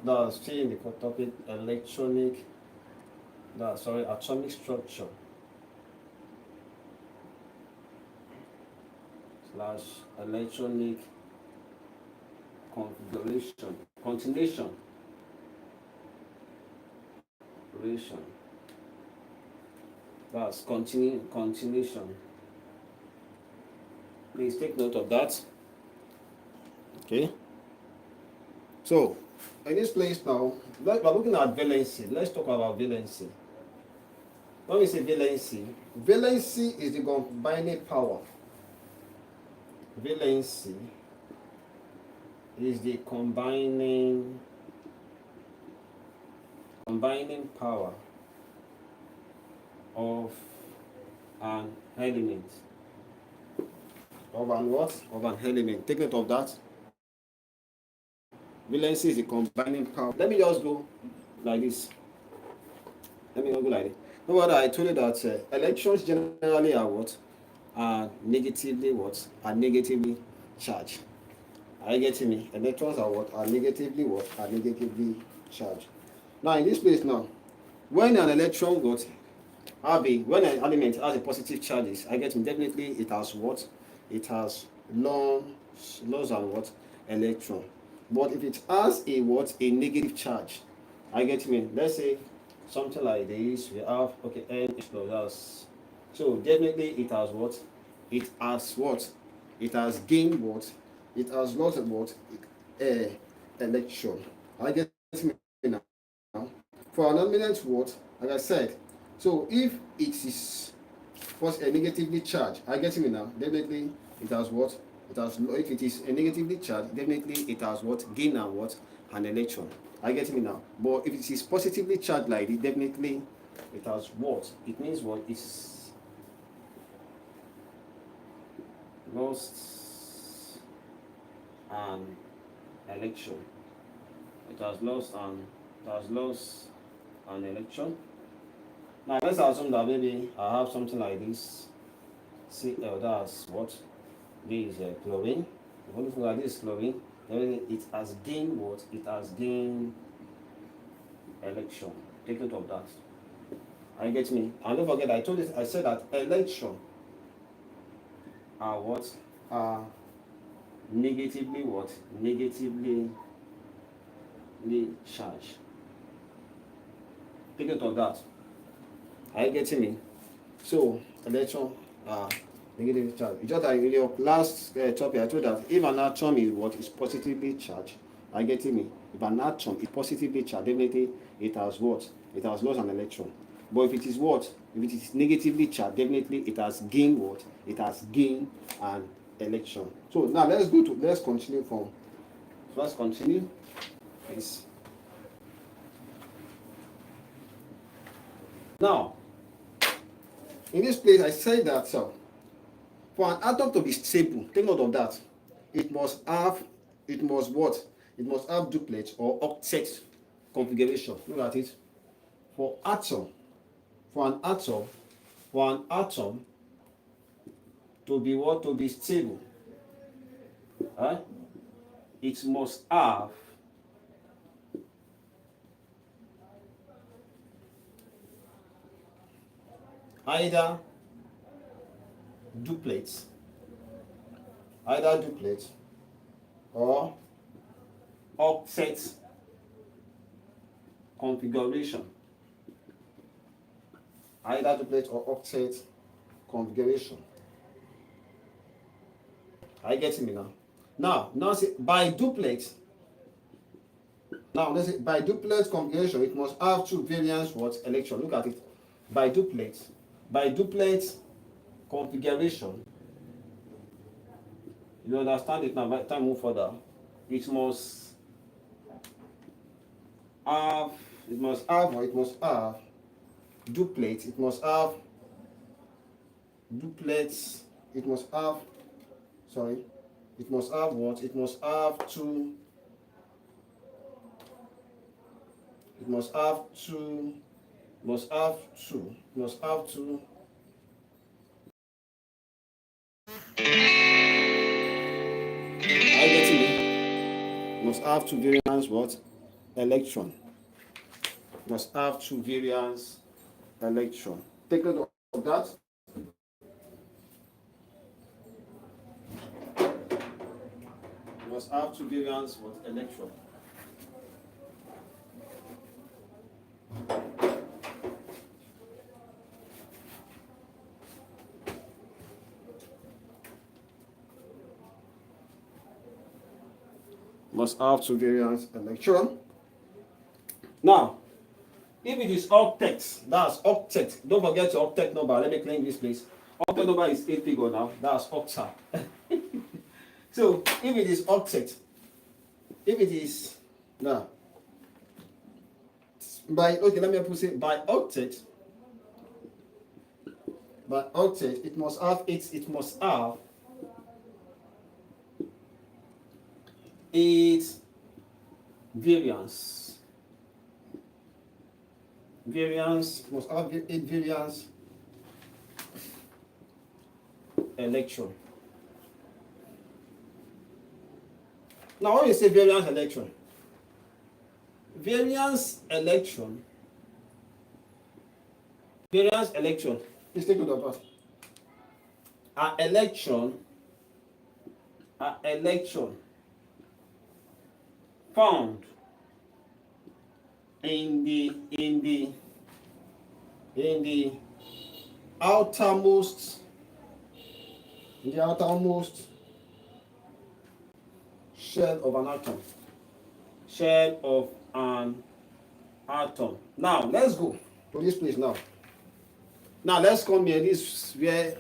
That's still in the topic electronic, atomic structure slash electronic configuration, continuation, relation. That's continuation. Please take note of that. Okay. So, in this place now, we're looking at valency. Let's talk about valency. When we say valency, valency is the combining power. Valency is the combining power of an element. Of an what? Of an element. Take note of that. Valency is the combining power. Let me just go like this. Let me go like this. No wonder I told you that electrons generally are what? Are negatively what? Are negatively charged. Are you getting me? Electrons are what? Are negatively what? Are negatively charged. Now in this place now, when an electron got when an element has a positive charges, I get me, definitely it has what? It has loss and what? Electron. But if it has a what? A negative charge, I get me. Let's say something like this, we have N plus us. So definitely it has what? It has what? It has gained what? It has lost what? Electron. I get me now. For an element what? Like I said, so if it is negatively charged, I get me now. Definitely it has what? It has, if it is a negatively charged, definitely it has what? Gain and what? An electron. I get me now. But if it is positively charged like it, definitely it has what? It means what? It's lost an electron. It has lost an electron. Now let's assume that maybe I have something like this. Cl, that's what? This is chlorine. If you look at this chlorine, it has gained what? It has gained electron. Take note of that. Are you getting me? And don't forget, I said that electron are what? Are negatively what? Negatively charged. Take note of that. Are you getting me? So electron are negative charge. It's just that in your last topic, I told that if an atom is what? Is positively charged. Are you getting me? If an atom is positively charged, definitely it has what? It has lost an electron. But if it is what? If it is negatively charged, definitely it has gained what? It has gained an electron. So now let's continue from. Let's continue. Please. Now, in this place, I said that for an atom to be stable, take note of that. It must have what? It must have duplet or octet configuration. Look at it. For an atom to be what? To be stable, it must have either duplets or octet configuration. Either duplet or octet configuration. Are you getting me now? Now say by duplet. Now let's say by duplet configuration, it must have two variance what? Electron. Look at it. By duplet configuration, you understand it now. By the time move further, it must have duplet, it must have what? It must have two are you getting me? Must have two variance what? election. Must have two variance election. Take note of that. Must have two variance what election. Must have two variance election. Now, if it is octet, that's octet. Don't forget your octet number. Let me clean this place. Octet number is 8 figure now. That's octa. So if it is octet, if it is now by let me put it by octet. By octet, it must have it must have its variance. Variance must have 8 variance election. Now, when you say variance election, variance election, let's take note of that. An election found in the outermost shell of an atom. Now let's go to this place now. Now let's come here. This is where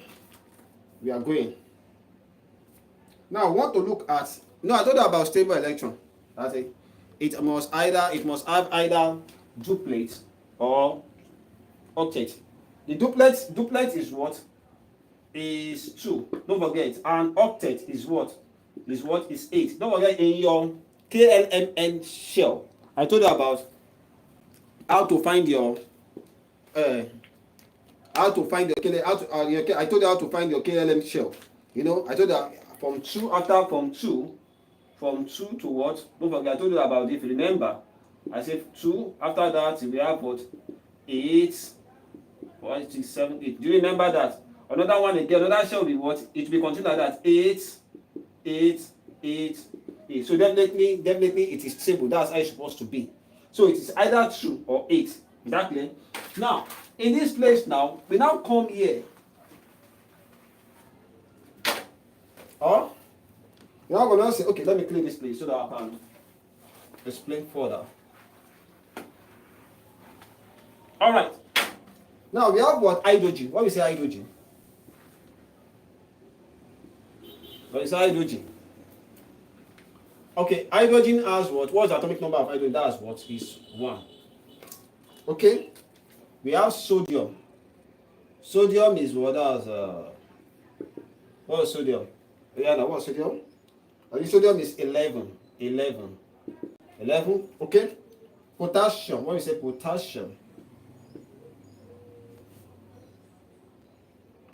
we are going. Now I want to look at. No, I told you about stable electron. That's it. It must have either duplet or octet. The duplet is what? Is 2. Don't forget. And octet is what? Is 8. Don't forget, in your KLMN shell, I told you about how to find your I told you how to find your KLM shell. You know, I told you from 2 to what? Don't forget, I told you about it. Remember, I said 2. After that, we have what? 8. 1, 6, 7, 8. Do you remember that? Another one again, another shell will be what? It will be continued like that. 8, 8, 8, 8. So definitely it is stable. That's how it's supposed to be. So it is either 2 or 8. Is that clear? Now, in this place now, we now come here. Or you're not going to say, okay, let me clean this place so that I can explain further. All right. Now we have what? Hydrogen. What we say hydrogen? What is hydrogen? Okay, hydrogen has what? What's the atomic number of hydrogen? That's what is 1. Okay. We have sodium. Sodium is what? That's what is sodium? Yeah, now what's sodium? Sodium is 11. 11. Okay. Potassium. What we say potassium?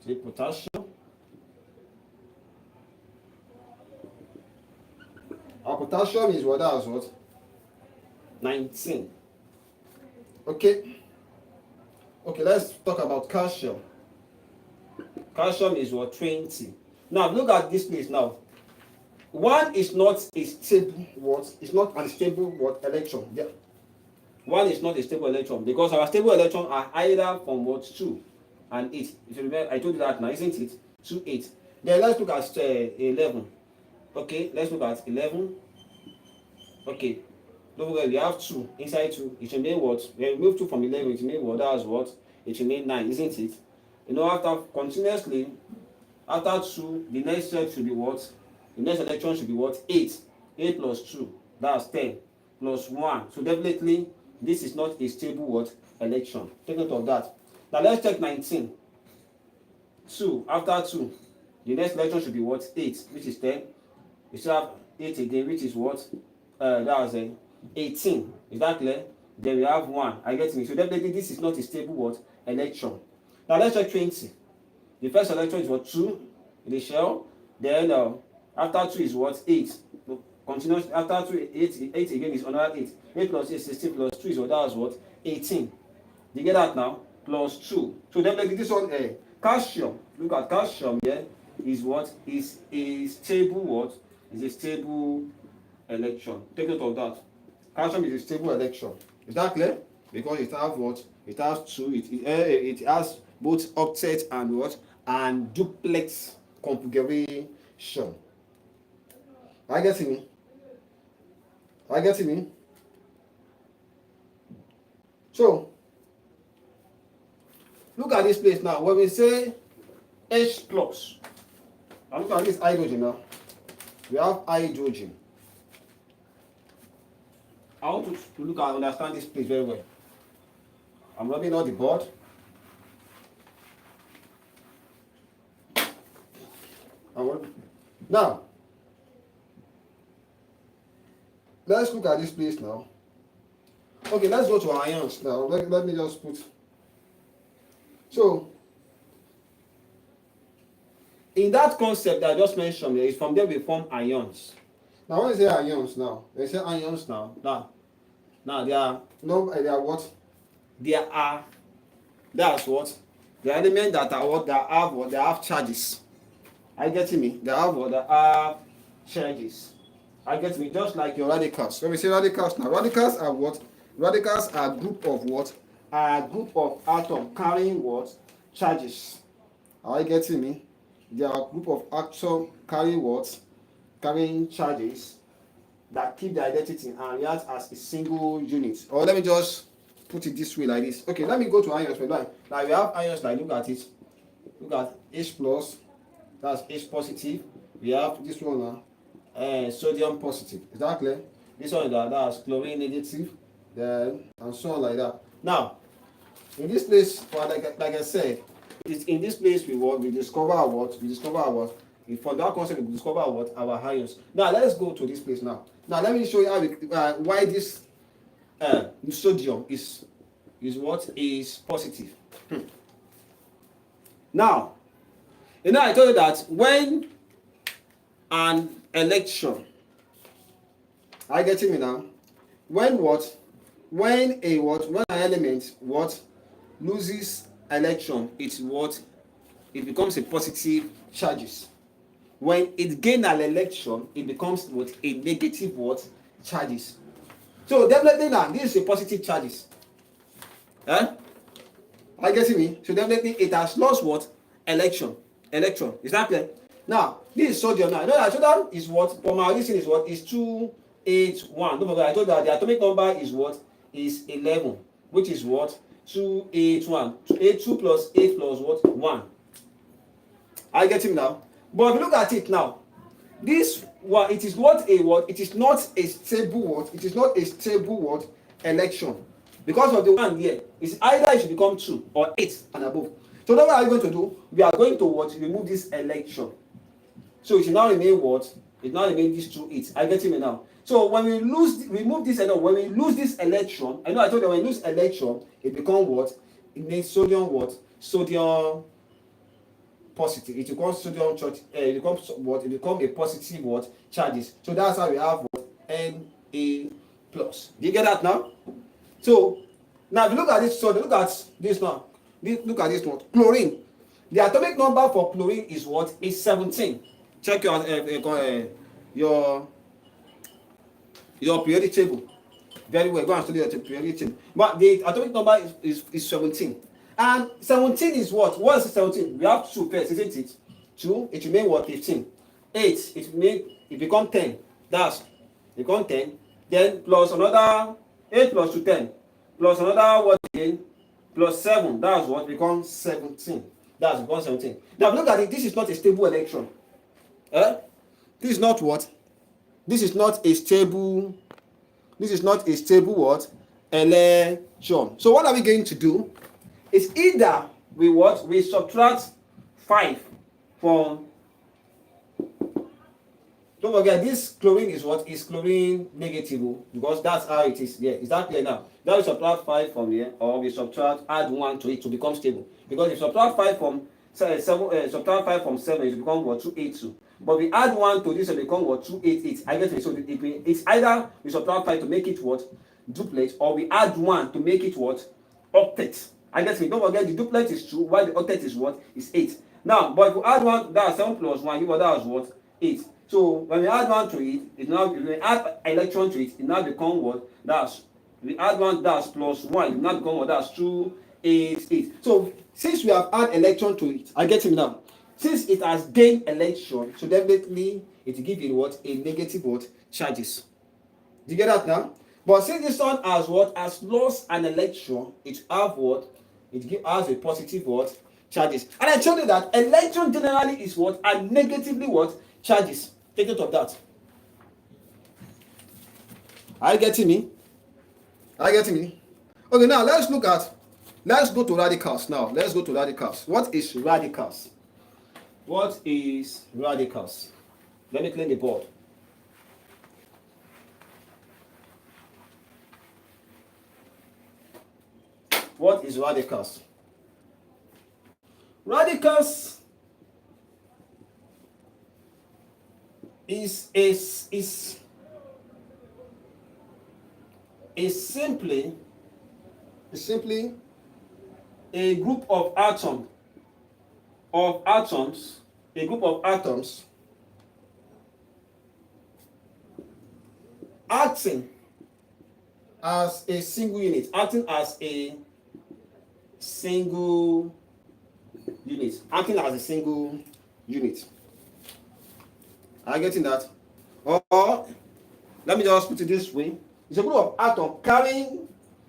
See potassium. Our potassium is what? That's what? 19. Okay. Okay, let's talk about calcium. Calcium is what? 20. Now look at this place now. 1 is not a stable what? It's not a stable what? Electron. Yeah. 1 is not a stable electron because our stable electron are either from what? 2 and 8. If you remember, I told you that now, isn't it? 2, 8. Then let's look at 11. Okay, let's look at 11. Okay. Don't forget, we have 2 inside 2. It will mean what? When we move 2 from 11, it will mean what? That's what? It will mean 9, isn't it? You know, after 2, the next step should be what? The next electron should be what? 8. 8 plus 2. That's 10. Plus 1. So definitely, this is not a stable what? Electron. Take note of that. Now let's check 19. 2. After 2, the next electron should be what? 8, which is 10. We still have 8 again, which is what? That was 18. Is that clear? Then we have 1. I get me. So definitely this is not a stable what? Electron. Now let's check 20. The first electron is what? 2 in the shell. Then after 2 is what? 8. Continuous after 2, 8 again is another 8. 8 plus 8, 16 plus 2 is what? That's what? 18. You get that now? Plus 2. So then like this one, calcium. Look at calcium here. Is what? Is a stable what? Is a stable electron. Take note of that. Calcium is a stable electron. Is that clear? Because it has what? It has two. It has both octet and what? And duplex configuration. Are you getting me? Are you getting me? So look at this place now. When we say H plus, now look at this hydrogen now. We have hydrogen. I want to look and understand this place very well. I'm rubbing out the board. Now, let's look at this place now. Okay, let's go to ions now. Let me just put. So, in that concept that I just mentioned, is from there we form ions. Now, when I say ions now, they say ions now. Now they are what? That's what? The elements that are what? They have charges. Are you getting me? They have what? They have charges. Are you getting me? Just like your radicals. When we say radicals now, radicals are what? Radicals are a group of what? A group of atoms carrying what? Charges. Are you getting me? They are a group of atoms carrying what? Carrying charges that keep the identity and react as a single unit. Or let me just put it this way like this. Okay, let me go to ions. Now we have ions like, look at it. Look at H plus, that's H positive. We have this one now, sodium positive. Is that clear? This one that's chlorine negative, then and so on like that. Now, in this place, like I said, it's in this place we discover what? From that concept we discover what? Our ions. Now let's go to this place now. Now let me show you how why this sodium is what? Is positive. Now, I told you that when an electron, are you getting me now? When an element loses electron, it becomes a positive charges. When it gains an electron, it becomes a negative charges. So definitely now this is a positive charges. Are you getting me? So definitely it has lost electron. Is that clear? Now this is sodium. Now I know that sodium is from our listing is 281. Don't forget I told you that the atomic number is 11, which is 281. 2 plus 8 plus 1. Are you getting me now? But if you look at it now, this it is not a stable electron. Because of the one here, it's either it should become 2 or 8 and above. So now what are you going to do? We are going to remove this electron. So it should now remain It now remains these 2 8. Are you getting me now? So when we remove this electron, when we lose this electron, I know I told you when we lose electron, it becomes It makes sodium Sodium positive. It becomes sodium charge. It becomes It becomes a positive charges. So that's how we have Na plus. Do you get that now? So now if you look at this, look at this now. Look at this one. Chlorine. The atomic number for chlorine is Is 17. Check your periodic table. Very well. Go and study your periodic table. But the atomic number is 17. And 17 is what? What is 17? We have 2 pairs, isn't it? 2, it remains 15. 8, it becomes 10. That's it becomes 10. Then plus another 8 plus 2, 10. Plus another again? Plus 7. That's becomes 17. That's becomes 17. Now look at it. This is not a stable electron. This is not what? This is not a stable. This is not a stable electron. So what are we going to do? It's either we subtract 5 from. Don't forget this chlorine is Is chlorine negative, because that's how it is here. Is that clear now? Then we subtract 5 from here, or we add 1 to it to become stable. Because if you subtract 5 from subtract 5 from 7, it becomes 282. But we add 1 to this, and become what? 288. I get it. So it's either we subtract 5 to make it what? Duplet, or we add 1 to make it what? Octet. I get it. Don't forget the duplet is 2, while the octet is what? Is 8. Now, but if we add 1, that's 7 plus 1, you that's what? 8. So when we add 1 to it, it now, if we add electron to it now become what? That's, we add 1, that's plus 1, it now become what? That's 288. So since we have add electron to it, I get it now. Since it has gained electron, so definitely it will give you what? A negative what? Charges. Do you get that now? But since this one has what? Has lost an electron, it have what? It has a positive what? Charges. And I told you that electron generally is what? And negatively what? Charges. Take note of that. Are you getting me? Are you getting me? Okay, now let's go to radicals now. Let's go to radicals. What is radicals? What is radicals? Let me clean the board. What is radicals? Radicals is simply a group of atoms, a group of atoms acting as a single unit, acting as a single unit. Are you getting that? Or let me just put it this way. It's a group of atoms carrying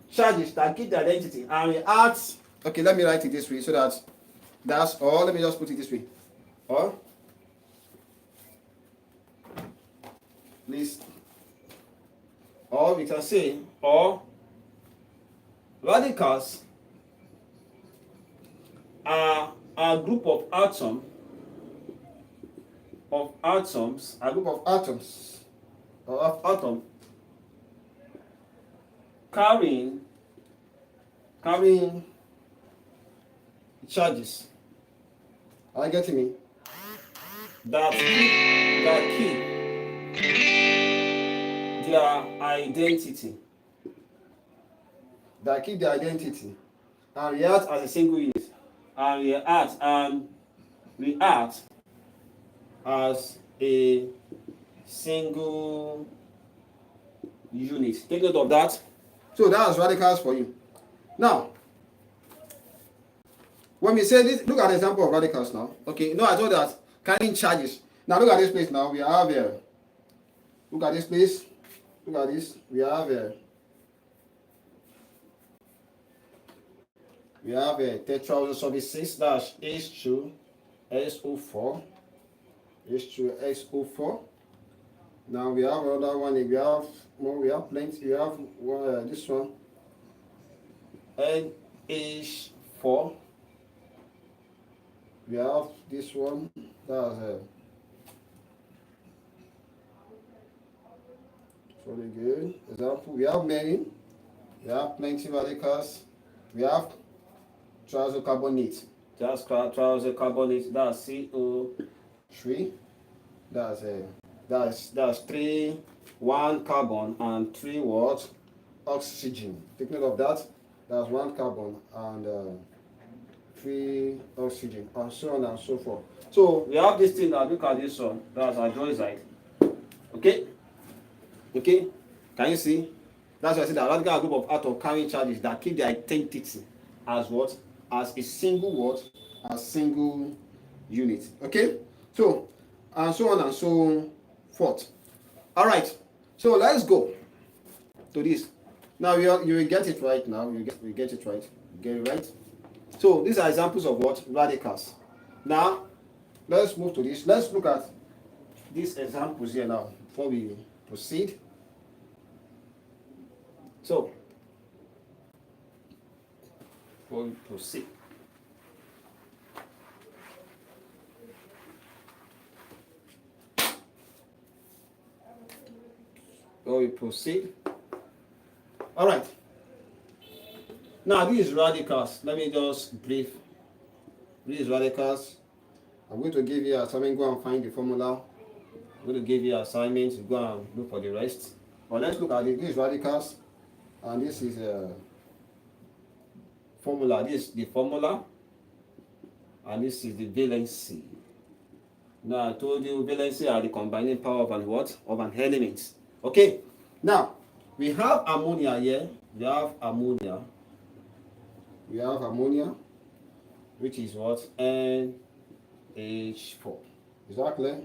charges that keep the identity and react. Okay, let me write it this way so that's all. Let me just put it this way. Or please, or we can say, or radicals are a group of atoms, carrying charges. Are you getting me? That keep their identity. And react as a single unit. And react as a single unit. Take note of that. So that's radicals for you. Now, when we say this, look at the example of radicals now. Okay, I told that carrying charges. Now look at this place now. We have here. Look at this place. Look at this. We have here. We have a tetraoxosulfate dash H2SO4. H2SO4. Now we have another one. We have more. We have plenty. We have this one. NH4. We have this one. That's very good. Example. We have many. We have plenty of radicals. We have triazocarbonate. That's triazocarbonate. That's CO3. That's 3, 1 carbon and 3 what? Oxygen. Take note of that. That's 1 carbon and 3 oxygen, and so on and so forth. So we have this thing now. Look at this one. That's hydroxide. Okay. Can you see? That's why I said that radical group of atoms carrying charges that keep their identity as what? As a single what? As single unit. Okay. So and so on and so forth. All right. So let's go to this. Now you will get it right. Now you get it right. Get it right. So these are examples of what? Radicals. Now let's move to this. Let's look at these examples here now before we proceed. So before we proceed. All right. Now these radicals. Let me just brief. These radicals. I'm going to give you a assignment. Go and find the formula I'm going to give you assignments to go and look for the rest. But let's look at it. This is radicals, and this is formula. This is the formula, and this is the valency. Now I told you valency are the combining power of an what? Of an element. Okay. Now we have ammonia here. We have ammonia. We have ammonia, which is what? NH4. Is that clear?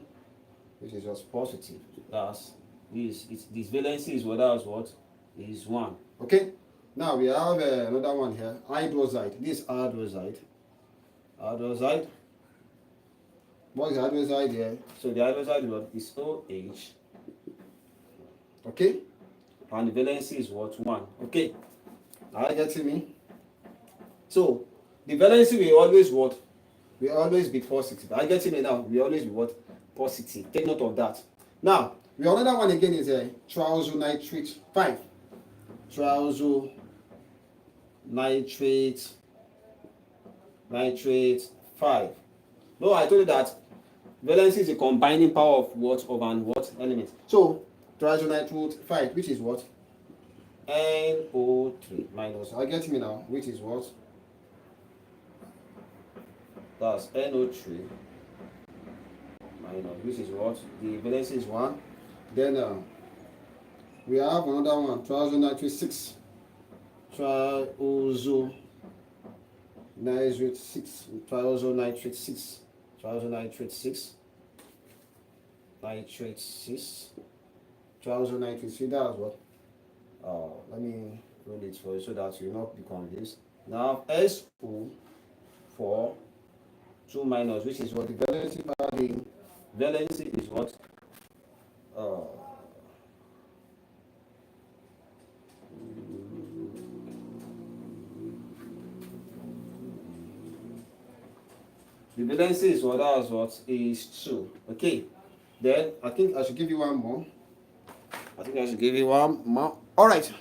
Which is just positive. That's this. This valency is what? That's what? Is 1. Okay. Now we have another one here. Hydroxide. This hydroxide. Hydroxide. What is hydroxide here? So the hydroxide is OH. Okay. And the valency is what? 1. Okay. Are you getting me? So the valency will always what? Will always be positive. Are you getting me now? Will always be what? Positive. Take note of that. Now, the another one again is a triazonitrate 5. Triazonitrate 5. No, I told you that valency is a combining power of what? Of an what element. So triazonitrate 5, which is what? NO3 minus. Are you getting me now? Which is what? That's NO3 minus, which is what? The valency is 1. Then we have another one, triazonitrate 6. Triazonitrate 6. Triazonitrate 6. Triazonitrate 6. Nitrate 6. Triazonitrate 6. That's what? Let me roll it for you so that you will not be confused. Now SO4 2 minus, which is what? The valency power. The valency is what? The valency is what? That's what? Is 2. Okay. Then I think I should give you one more. All right.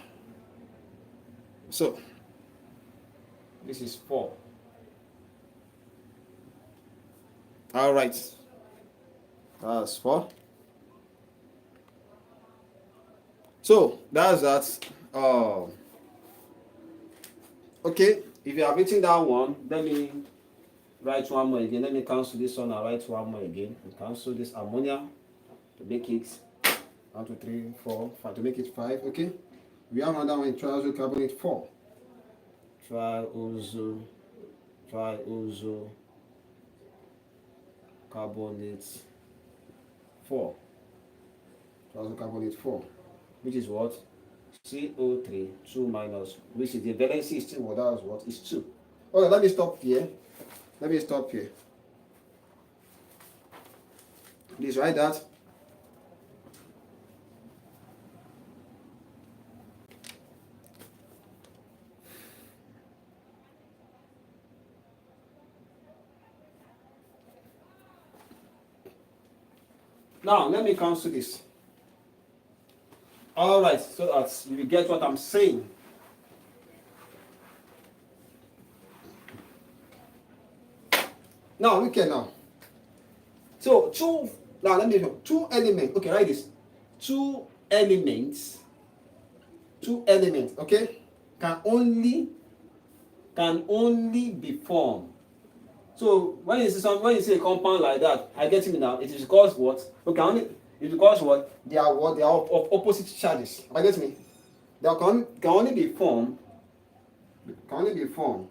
So this is 4. All right. That's 4. So that's that. Okay. If you have written down one, let me write one more again. Let me cancel this one and write one more again. And cancel this ammonia to make it 1, 2, 3, 4, 5 to make it 5. Okay. We have another one, triazocarbonate 4. Triazocarbonate 4. Triazocarbonate 4. Which is what? CO3 2 minus, which is the valency is still what? That is what? Is 2. Okay, let me stop here. Please write that. Now, let me cancel this. All right, so that you will get what I'm saying. Now, look here now. So, let me show. 2 elements. Okay, write this. 2 elements, okay, can only be formed. So when you see a compound like that, I get it now. It is because what? Okay, it's because what? They are of opposite charges. I get me. They can only be formed. Can only to form.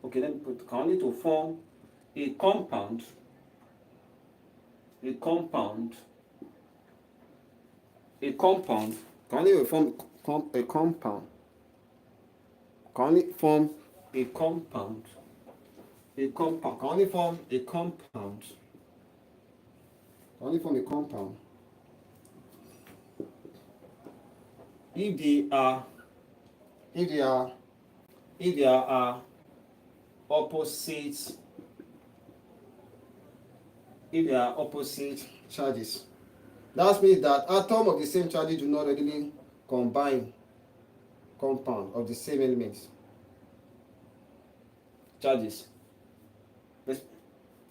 Okay, let me put. Can only to form a compound. Can only form a compound. Can only form a compound. If they are opposite charges. That means that atoms of the same charges do not readily combine compound of the same elements. Charges.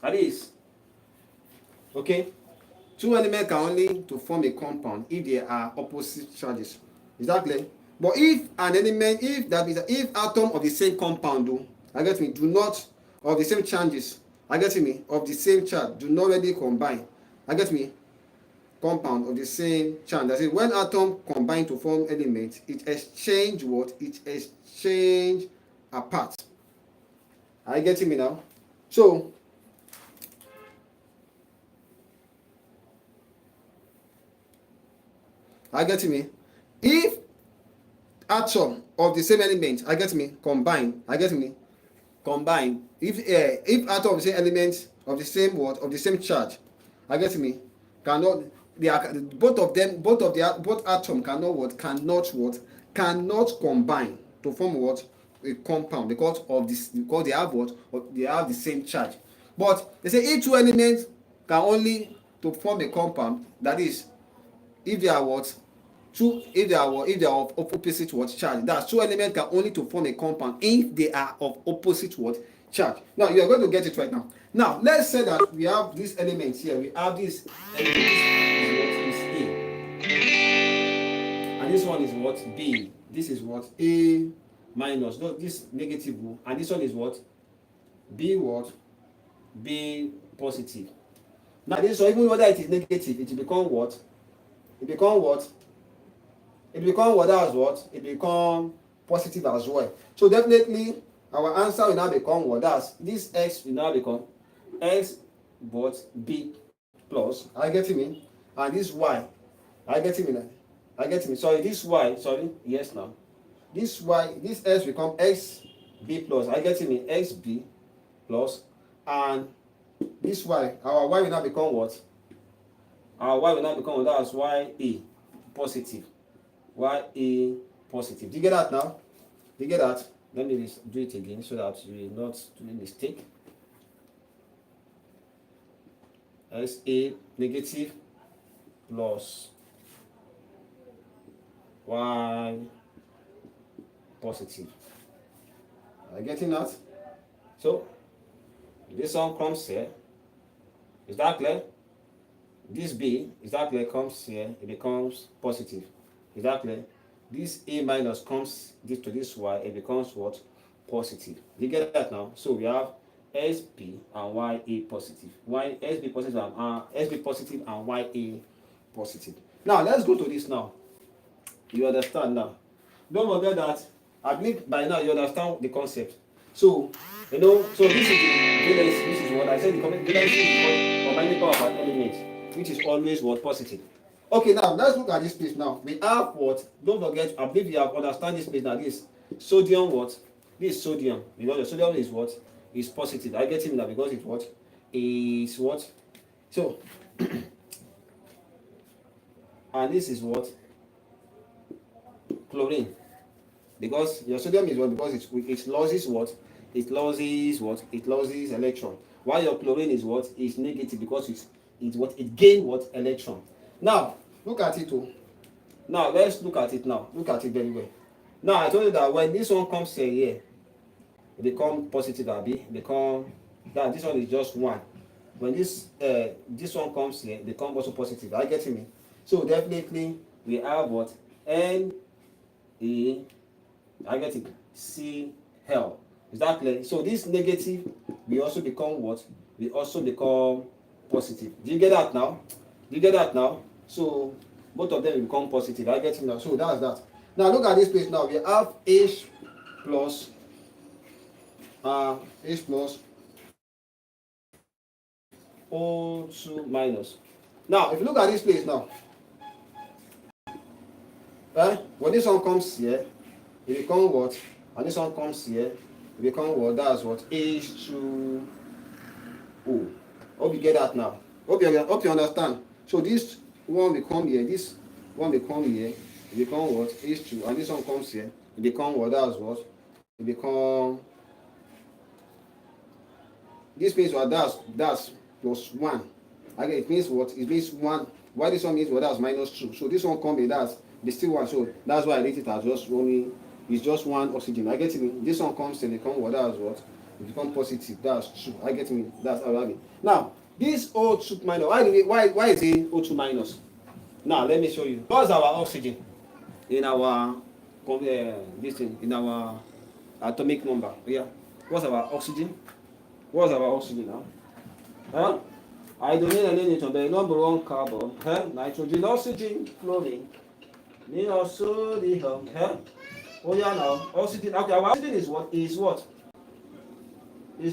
That is, okay, two elements can only to form a compound if they are opposite charges. Is that clear? But if an element, if that is, if atom of the same compound do, I get me, do not, of the same charges, I get me, of the same charge, do not really combine, I get me, compound of the same charge. That is, when atom combine to form element, it exchange what? It exchange apart. Are you getting me now? So, are you getting me? If atom of the same element, I get me, combine, I get me, combine. If atom of the same element of the same what, of the same charge, I get me, cannot, they are, both of them, both atom cannot what, cannot combine to form what, a compound, because of this, because they have what, they have the same charge. But they say each two elements can only to form a compound, that is, if they are what, two, if they are what, if they are of opposite what charge. That's two elements can only to form a compound if they are of opposite what charge. Now you are going to get it right now. Now let's say that we have these elements here. We have this element. This is what is A, and this one is what B. This is what A minus. No, this negative, and this one is what B what B positive. Now this one, even whether it is negative, it will become what? It become what? It become what as what? It become positive as well. So definitely our answer will now become what? That's this x will now become x but b plus. I get me? And this y. I get me now. I get me. Sorry, this y. Sorry. Yes now. This y, this s become x b plus. I get me? X b plus. And this y, our y will now become what? Our y will now become what? That's y a positive. Y a positive. Do you get that now? Do you get that? Let me do it again so that you will not do a mistake. S a negative plus y positive. Are you getting that? So this one comes here. Is that clear? This b, is that clear, comes here, it becomes positive. Is that clear? This a minus comes this to this y, it becomes what? Positive. Do you get that now? So we have sb and ya positive. Sb positive and sb positive and ya positive. Now let's go to this now. You understand now? Don't forget that. I believe by now you understand the concept. So you know, so this is the valence, this is what I said, the valence is what combining power of an element, which is always what? Positive. Okay, now let's look at this place now. We have what? Don't forget, I believe you have understand this place now. This sodium what? This is sodium. Because the sodium is what? Is positive. I get him now because it's what? Is what? So and this is what? Chlorine. Because your sodium is what? Because it loses what? It loses what? It loses electron. While your chlorine is what? Is negative because it's what? It gain what? Electron. Now look at it. Now let's look at it now. Look at it very well. Now I told you that when this one comes here, it become positive. Abi become that this one is just one. When this one comes here, it become also positive. Are you getting me? So definitely we have what? N A. I get it. C L. Is that clear? So this negative will also become what? Will also become positive. Do you get that now? Do you get that now? So both of them will become positive. I get it now. So that's that. Now look at this place now. We have H plus O2 minus. Now if you look at this place now, when this one comes here, it becomes what? And this one comes here, it becomes what? That's what? H2O. Hope you get that now. Hope you understand. So this one will come here, this one will come here, it becomes what? H2, and this one comes here, it becomes what? That's what? It becomes, this means what? That's plus 1. Okay, it means what? It means 1. Why this one means what? That's minus 2. So this one comes here, that's still 1. So that's why I rate it as just only, it's just one oxygen. I get it. This one comes and it becomes what? That's what? it become positive. That's true. I get me. That's how I have it. Now, this O2 minus, why is it O2 minus? Now, let me show you. What's our oxygen in our this thing, in our atomic number? Yeah. What's our oxygen? What's our oxygen now? Huh? Hydrogen and nitrogen, the number one carbon. Huh? Nitrogen, oxygen, fluorine. Then also the huh? Oh yeah, now oxygen. Okay, our oxygen is what? Is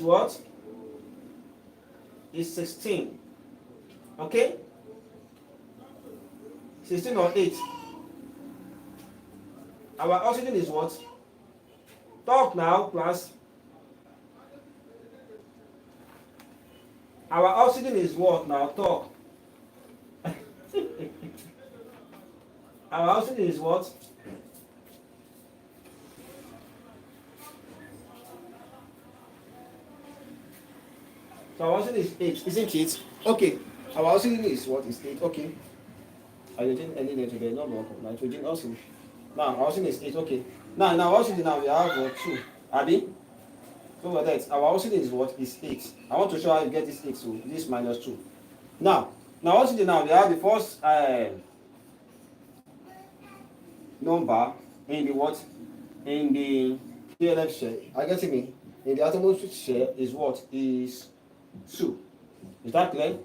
what? Is 16. Okay? 16 or 8. Our oxygen is what? Talk now, class. Our oxygen is what now? Talk. Our oxygen is what? So our oxygen is 8, isn't it? Okay. Our oxygen is what? Is 8. Okay. Hydrogen and nitrogen, no more. Nitrogen oxygen. Now our oxygen is 8. Okay. Now our oxygen now we have what? 2. Abi? So for that, our oxygen is what? Is 8. I want to show how you get this 8, so this minus 2. Now oxygen now we have the first number in the what? In the KLF share. I get me. In the atomic share is what? Is 2. Is that clear?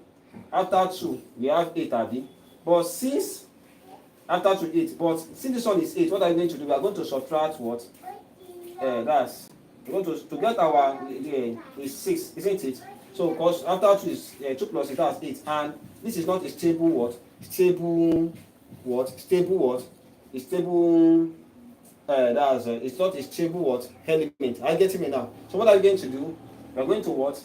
After 2, we have 8 Abi. But since after 2, 8, but since this one is 8, what are we going to do? We are going to subtract what? That's we're going to get our is 6, isn't it? So because after 2 is 2 plus it has 8, and this is not a stable what? Stable what? Stable what? A stable it's not a stable what? Element. I get me now. So what are we going to do? We are going to what?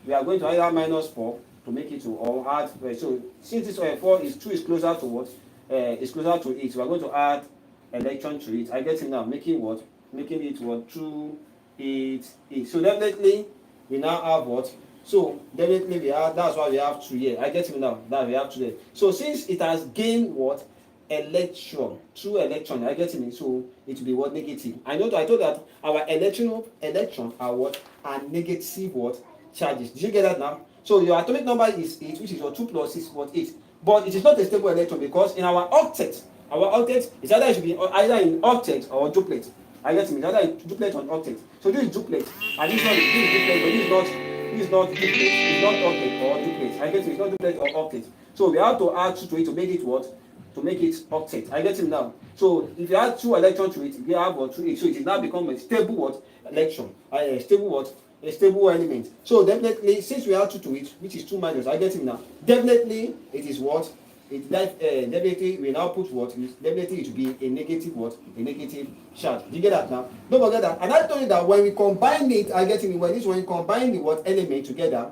We are going to either minus 4 to make it to, or add. So since this 4 is 2 is closer to what? Is closer to 8. We are going to add electron to it. I get it now. Making what? Making it what? 2, 8, 8. So definitely we now have what? So definitely we have. That's why we have 2 here. I get it now. That we have 2 here. So since it has gained what? Electron, 2 electron. I get it. So it will be what? Negative. I told that our electron are what? Are negative what? Charges. Did you get that now? So your atomic number is 8, which is your 2 plus 6 what? 8. But it is not a stable electron because in our octet is either it should be either in octet or duplet. I get me. Either in duplet or octet. So this is duplet, and this one is duplet, but this is not duplet. It's not octet or duplet. I get it. It's not duplet or octet. So we have to add 2 to it to make it what? To make it octet. I get it now. So if you add 2 electrons to it, we have what? 2 8. So it is now become a stable what? Electron. A stable what? A stable element. So definitely, since we add 2 to it, which is 2 minus, I get it now. Definitely, it is what? Definitely we now put what? Definitely it will be a negative what? A negative charge. Do you get that now? Don't forget that. And I told you that when we combine it, I get it. When you combine the what element together,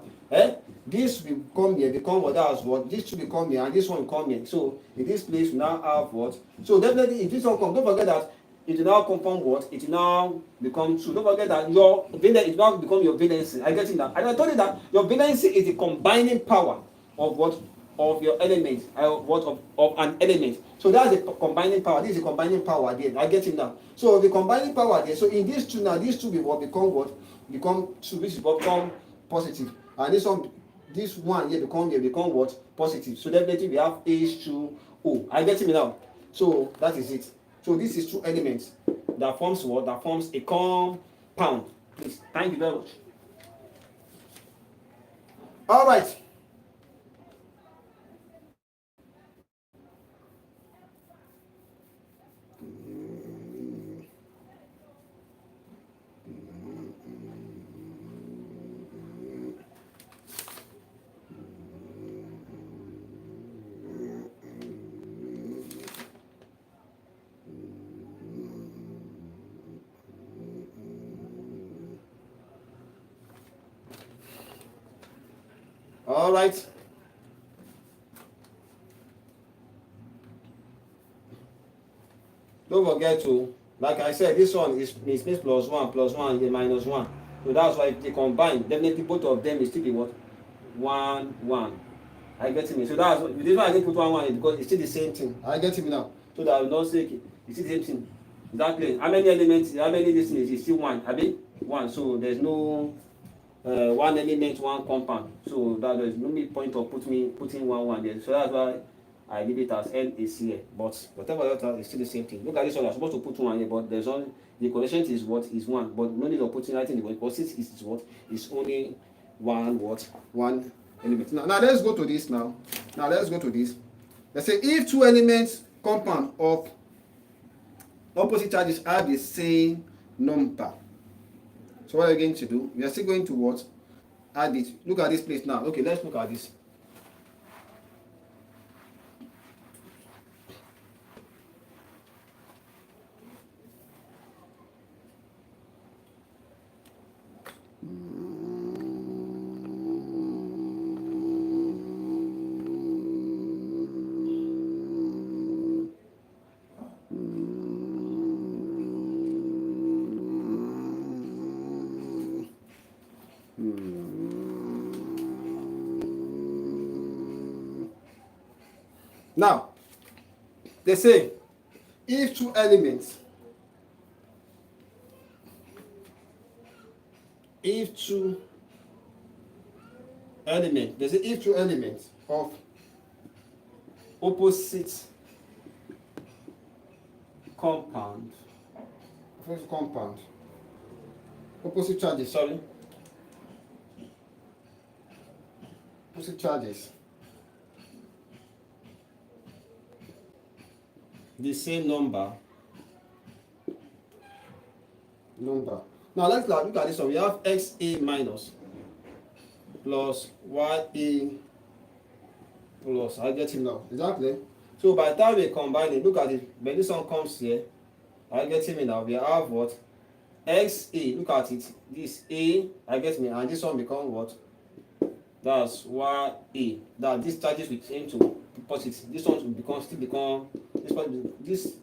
this will come here, become what? That's what? This should become here, and this one will come here. So in this place, we now have what? So definitely, if this one comes, don't forget that it will now confirm what? It will now become true. Don't forget that it will now become your valency. I get it now. And I told you that your valency is the combining power of what? Of your element. Of an element. So that's the combining power. This is the combining power there. I get it now. So the combining power there. So in these two now, these two will become what? Become two, which is become positive. And this one here become what? Positive. So definitely we have H2O. I get it now. So that is it. So this is 2 elements that forms what? That forms a compound. Please, thank you very much. All right. All right. Don't forget to, like I said, this one is plus 1 is minus 1. So that's why if they combine, definitely both of them is still be what? 1, 1. I get me. So that's what, this one I didn't put 1, 1 because it's still the same thing. I get me now. So that I will not say it's still the same thing. Exactly. How many elements, how many this is still 1? I mean 1. So there's no one element, one compound. So that there's no point of putting one there. So that's why I leave it as NaCl. But whatever that is still the same thing. Look at this one. I'm supposed to put one here, but there's only the coefficient is what is one. But no need of putting anything in the because since is what is only one element. Now let's go to this now. Now let's go to this. Let's say if two elements compound of opposite charges have the same number. So what are we going to do? We are still going to what? Add it. Look at this place now. Okay, let's look at this. Now, they say if two elements, they say if two elements of opposite compound, opposite charges, the same number. Now let's look at this one. We have XA minus plus YA plus. I get him now. Exactly. So by the time we combine it, look at it. When this one comes here, I get him now. We have what? XA. Look at it. This A, I get me, and this one become what? That's YA. That these charges will change to positive. This one will still become this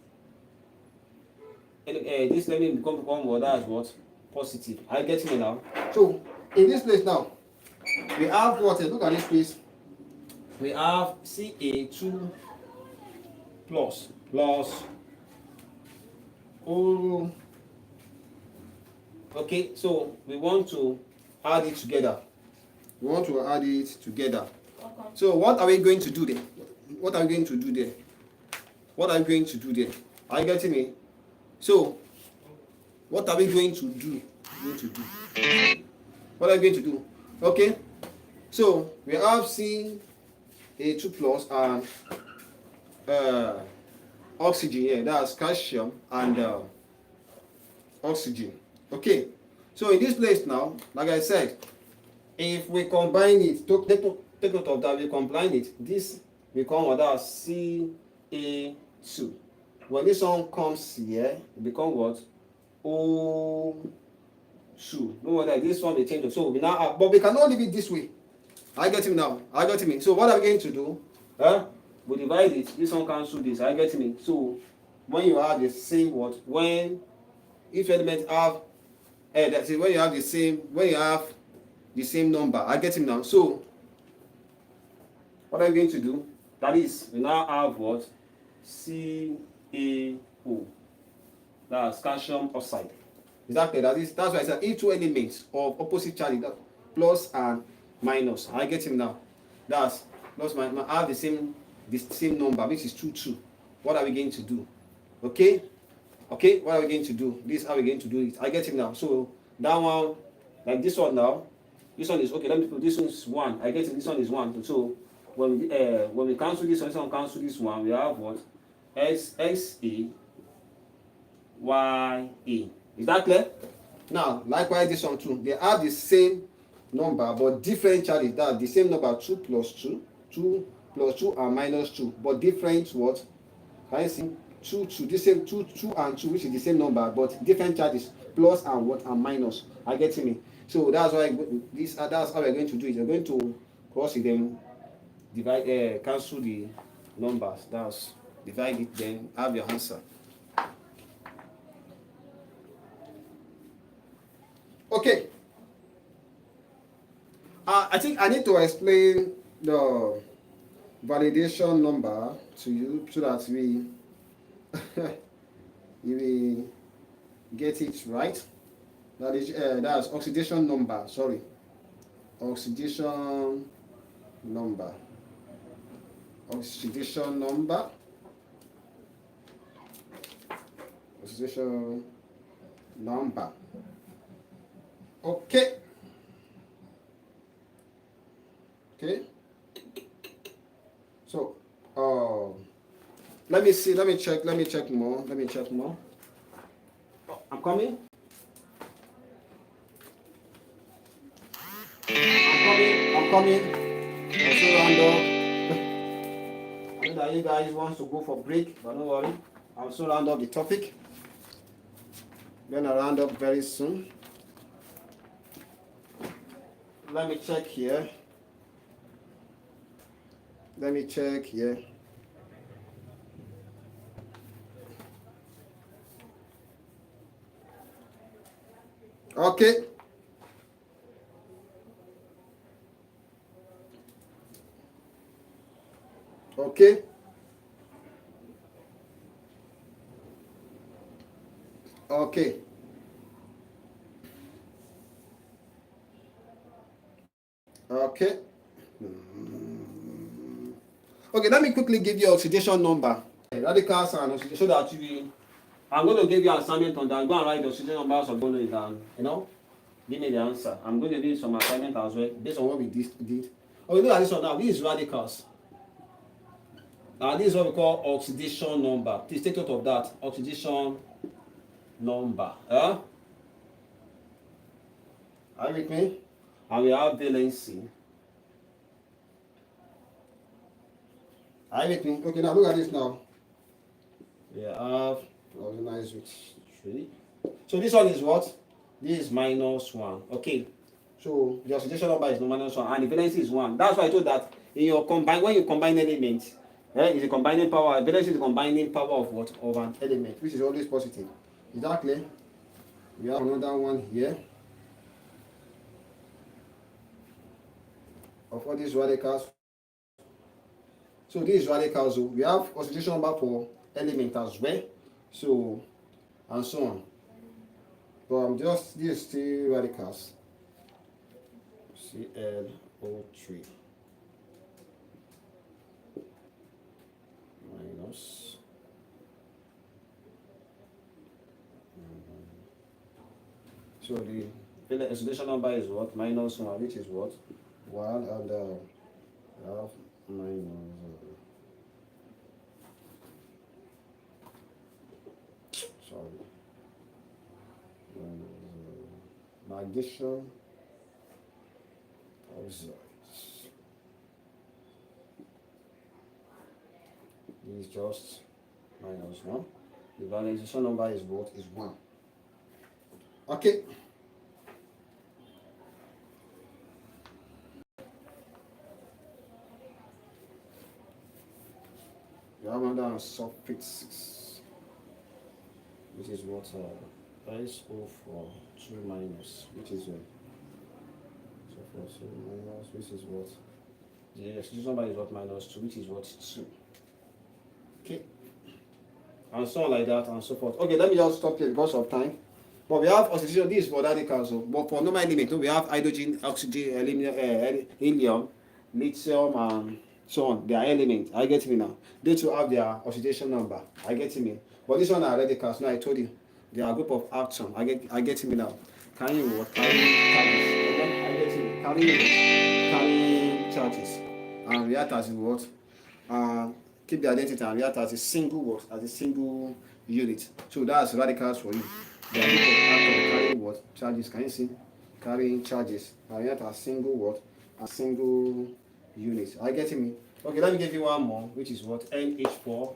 element become what? That's what? Positive. I get me now. So in this place now, we have what? Look at this place. We have Ca2 plus O. Okay, so we want to add it together. So what are we going to do there? Are you getting me? So what are we going to do? What are you going to do? Okay. So we have Ca2 plus and oxygen here. That's calcium and oxygen. Okay. So in this place now, like I said, if we combine it, take note of that, we combine it, this become what? That's Ca2. When this one comes here, it becomes what? O2. No wonder this one will change. So we now have, but we cannot leave it this way. I get him now. So what are we going to do? We divide it. This one cancel this. I get me. So when you have the same what? When if elements have that is when you have the same number. I get him now. So what are we going to do? That is, we now have what? CaO. That's calcium oxide. Exactly. That's why I said if two elements of opposite charge, plus and minus. I get him now. That's plus minus. I have the same number, which is 2. What are we going to do? Okay. What are we going to do? This is how we're going to do it. I get him now. So that one, like this one now. This one is okay. Let me put this one is 1. I get it. This one is 1. So when we cancel this one cancel this one, we have what? XA YA. Is that clear? Now, likewise, this one too. They have the same number but different charges. That's the same number, 2 plus 2, 2 plus 2 and minus 2, but different what? Can you see? 2, the same 2 and 2, which is the same number but different charges, plus and what? And minus. I get me. So that's why that's how we're going to do it. We're going to cross it, then divide, cancel the numbers. That's divide it, then have your answer. Okay. I think I need to explain the validation number to you so that you will get it right. That's oxidation number. Sorry, oxidation number. Oxidation number. Oxidation number. Okay. Okay. So, let me see. Let me check more. Oh, I'm coming. I'm coming. I'm so round up. I know that you guys want to go for break, but don't worry. I'll soon round up the topic. Gonna round up very soon. Let me check here. Okay. Okay. Okay. Okay. Okay, let me quickly give you oxidation number. Radicals and oxidation so that I'm going to give you an assignment on that. Go and write the oxidation numbers of bonus and give me the answer. I'm going to give you some assignment as well based on what we did. Okay, look at this one now. This is radicals. This is what we call oxidation number. Please take note of that. Oxidation number. Are you with me? And we have valency. Are you with me? Okay, now look at this now. We have organized with 3. So this one is what? This is -1. Okay. So the oxidation number is -1 and the valency is 1. That's why I told that when you combine elements, is the combining power. Valency is the combining power of what? Of an element, which is always positive. Exactly. We have another one here. Of all these radicals. So these radicals, we have oxidation number for element as well. So and so on. But just these 3 radicals. ClO3 minus so the oxidation number is what? -1, which is what? 1 and half minus magnesium oxides. This is just -1. The validation number is what? Is 1. Okay. You have another sulfate 6, which is what? SO4 2 minus, which is what? So 2 minus, which is what? The oxidation number is what? -2, which is what? 2. Okay. And so on like that and so forth. Okay, let me just stop here because of time. But we have oxidation. This is for radicals. But for normal element, we have hydrogen, oxygen, helium, lithium, and so on. They are elements. I get me now. They too have their oxidation number. I get me. But this one are radicals. Now I told you. They are a group of atoms. I get me now. Carrying what? Carrying charges. And react as what? Keep the identity and react as a single what? As a single unit. So that's radicals for you. They are a group of atoms carrying what? Charges. Can you see? Carrying charges. And react as single what? A single unit. I get me. Okay, let me give you one more, which is what? NH4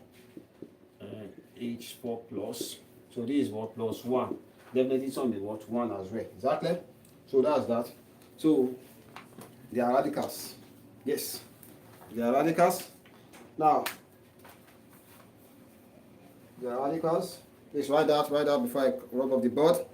H4 plus. So this is what? Plus 1. Definitely some is what? 1 as well. Exactly. So that's that. So they are radicals. Yes. They are radicals. Now they are radicals. Please write that before I rub off the board.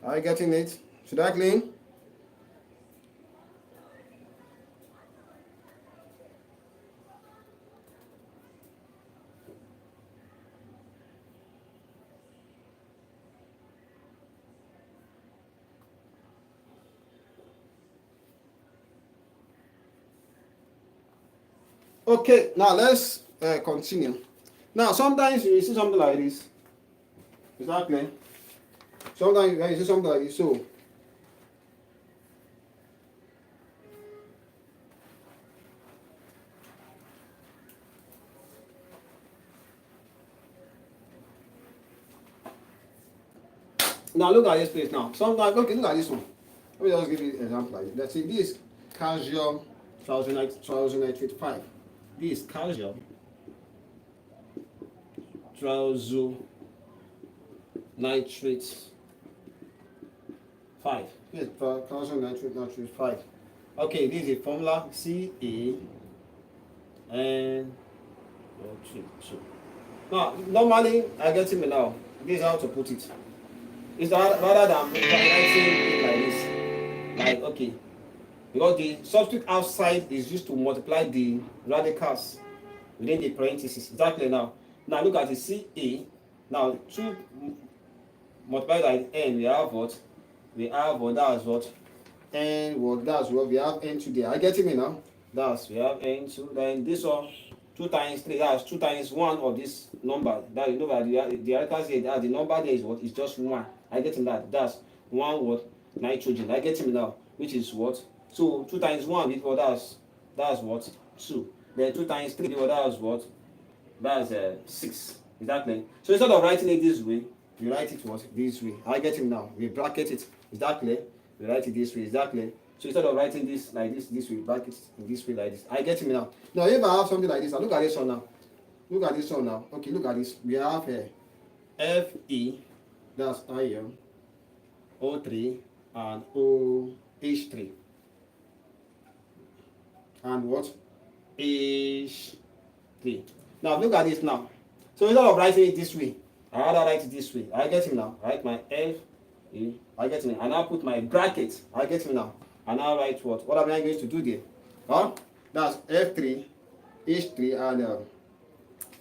Are you getting it? Should I clean? Okay, now let's continue. Now, sometimes you see something like this. Is that clear? Sometimes when you see something like this, so now look at this place now. Sometimes, okay, look at this one. Let me just give you an example like this. Let's see, this is calcium 2025. This is calcium nitrate 5. Yes, calcium nitrate 5. Okay, this is the formula CaN2. Now, normally, I get it now. This is how to put it. It's rather than writing it like this. Like, okay. Because the substitute outside is used to multiply the radicals within the parentheses. Exactly now. Now look at the CA. Now 2 multiplied by N, we have what? We have what? That's what? N what? That's what? We have N2 there. I get it now? That's, we have N2. Then this one, 2 times 3, that's 2 times 1 of this number. That you know that the radicals here, the number there is what? It's just 1. I get him that. That's 1 what? Nitrogen. I get him now. Which is what? So 2 times 1 before that's what? 2. Then 2 times 3 before that's what? That's 6. Exactly. So instead of writing it this way, you write it what? This way. I get him now. We bracket it. Is that clear? We write it this way. Is that clear? So instead of writing this like this way, bracket it this way like this. I get him now. Now if I have something like this, now look at this one now. Look at this one now. Okay, look at this. We have here Fe, that's iron, O3, and OH3. And what? H3. Now look at this now. So instead of writing it this way, I rather write it this way. I get him now. Write my Fe. I get him. And now put my bracket. I get him now. And now write what? What am I going to do there? Huh? That's F3, H3, and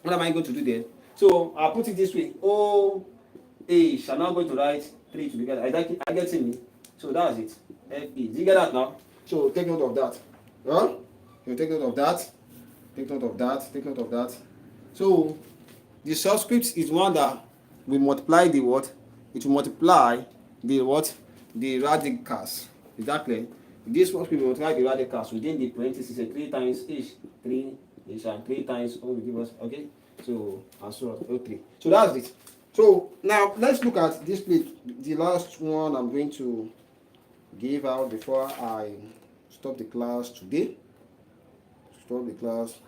what am I going to do there? So I'll put it this way. OH. I'm now going to write 3 together. I get him. So that's it. Fe. Do you get that now? So take note of that. Huh? You take note of that. Take note of that. Take note of that. So the subscript is one that will multiply the what? It will multiply the what? The radicals. Exactly. This one will multiply the radicals within the parentheses. 3 times H, 3 H, and 3 times O will give us, okay? So, and so on, O3. So that's it. So now let's look at this plate. The last one I'm going to give out before I stop the class today. Stop the class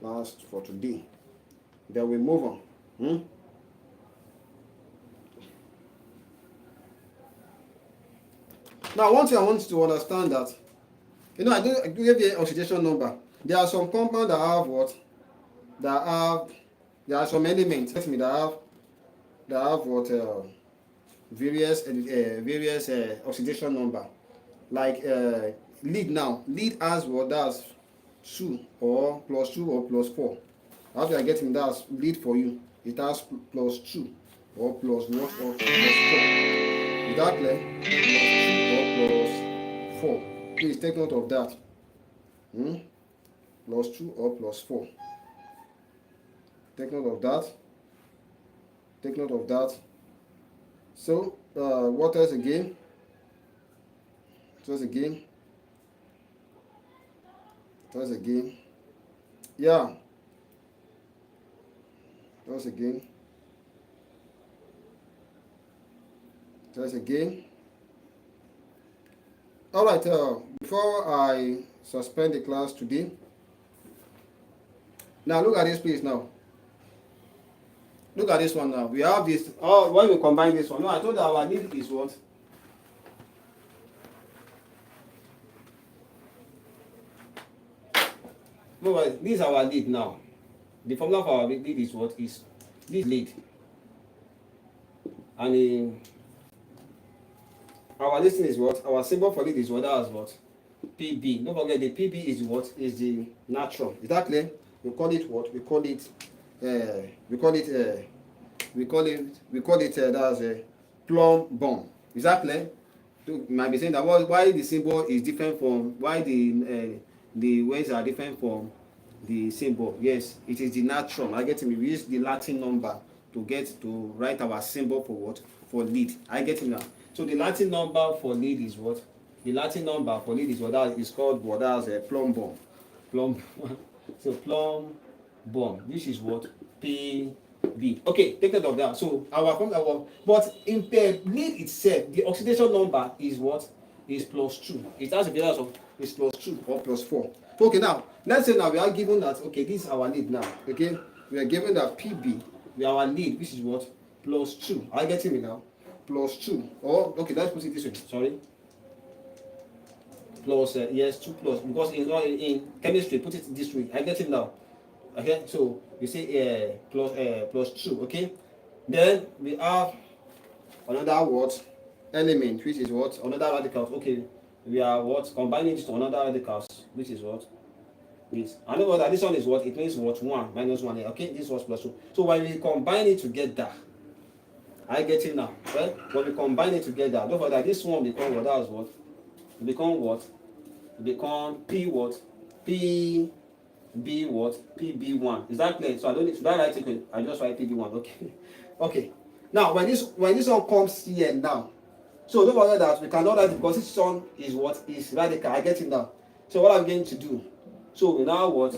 last for today. Then we move on. Now, one thing I want you to understand that, you know, I do give you oxidation number. There are some compounds that have what? There are some elements that have what? Various oxidation number. Like lead now. Lead has what? That's 2 or plus 2 or plus 4. After I get him, that's lead for you. It has plus 2 or plus what? Or plus 4. Is that clear? Plus 4. Please take note of that. Plus 2 or plus 4. Take note of that. Take note of that. So, what else again? Twice again. Twice again. Yeah. Twice again. Twice again. All right. Before I suspend the class today, now look at this please now. Look at this one now. We have this. Oh, when we combine this one, no, I told you our lead is what? No, this is our lead now. The formula for our lead is what? Is this lead. And our listing is what? Our symbol for lead is what? That's what? PB. Don't forget the PB is what? Is the natural. Is that clear? We call it what? We call it that's a plumb bomb. Is that clear? You might be saying that why the symbol is different from why the words are different from the symbol. Yes, it is the natural. I get me. We use the Latin number to write our symbol for what? For lead. I get it now. So the Latin number for lead is what? The Latin number for lead is what? That is called what? That's a plumb bomb. Plumb. So plumb bomb. This is what? PB. Okay, take note of that. So but in the lead itself, the oxidation number is what? Is +2. It has a value of is +2 or +4. Okay, now let's say now we are given that this is our lead now. Okay, we are given that PB, we are our lead, which is what? +2. Are you getting me now? +2. Or okay, let's put it this way. Sorry. Yes, 2 plus, because in chemistry put it this way. I get it now. Okay, so you say +2. Okay, then we have another what? Element, which is what? Another radicals. Okay, we are what? Combining this to another radicals, which is what? This. I know that this one is what? It means what? 1 minus 1. Okay, this was +2. So when we combine it together, I get it now. Right? When we combine it together, don't forget that this one become what? That's what? Become what? Become P what? P B what? PB1. Is that clear? So I don't need to write it. I just write PB1. Okay. Okay. Now when this one comes here now, so don't forget that we cannot write it because this one is what? Is radical. I get it now. So what I'm going to do? So we now what?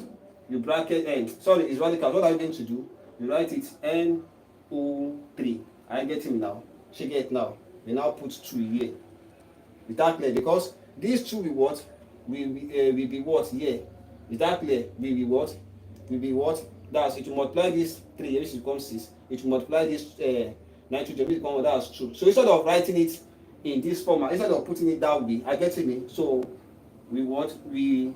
You bracket N. Sorry, it's radical. What I'm going to do? You write it NO3. I get it now. Check it now. We now put 2 here. Is that clear? Because these two will what? Will be what here? Is that clear? Will be what? Will be what? That's it. You multiply this 3, which becomes 6. It will multiply this nitrogen, which becomes that's 2. So instead of writing it in this format, instead of putting it that way, I get it. So we what? We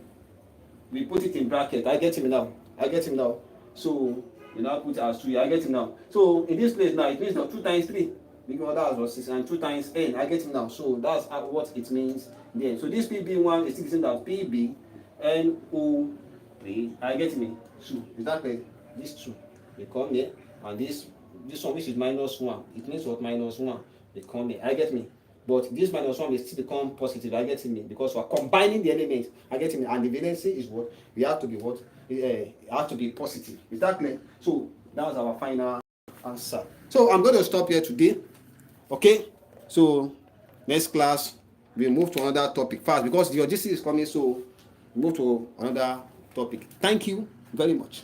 put it in bracket. I get it now. I get it now. So we now put as 2. I get it now. So in this place now, it means now 2 times 3. Because that was 6 and 2 times n. I get it now. So that's what it means there. So this PB1 is still the same as PB NO3. I get me 2. Is that clear? This 2 they come here, and this one which is -1. It means what? -1 they come here. I get me. But this -1 will still become positive. I get me because we are combining the elements. I get me, and the valency is what? We have to be what? It have to be positive. Is that clear? So that was our final answer. So I'm going to stop here today. Okay, so next class we move to another topic fast because the GC is coming, so move to another topic. Thank you very much.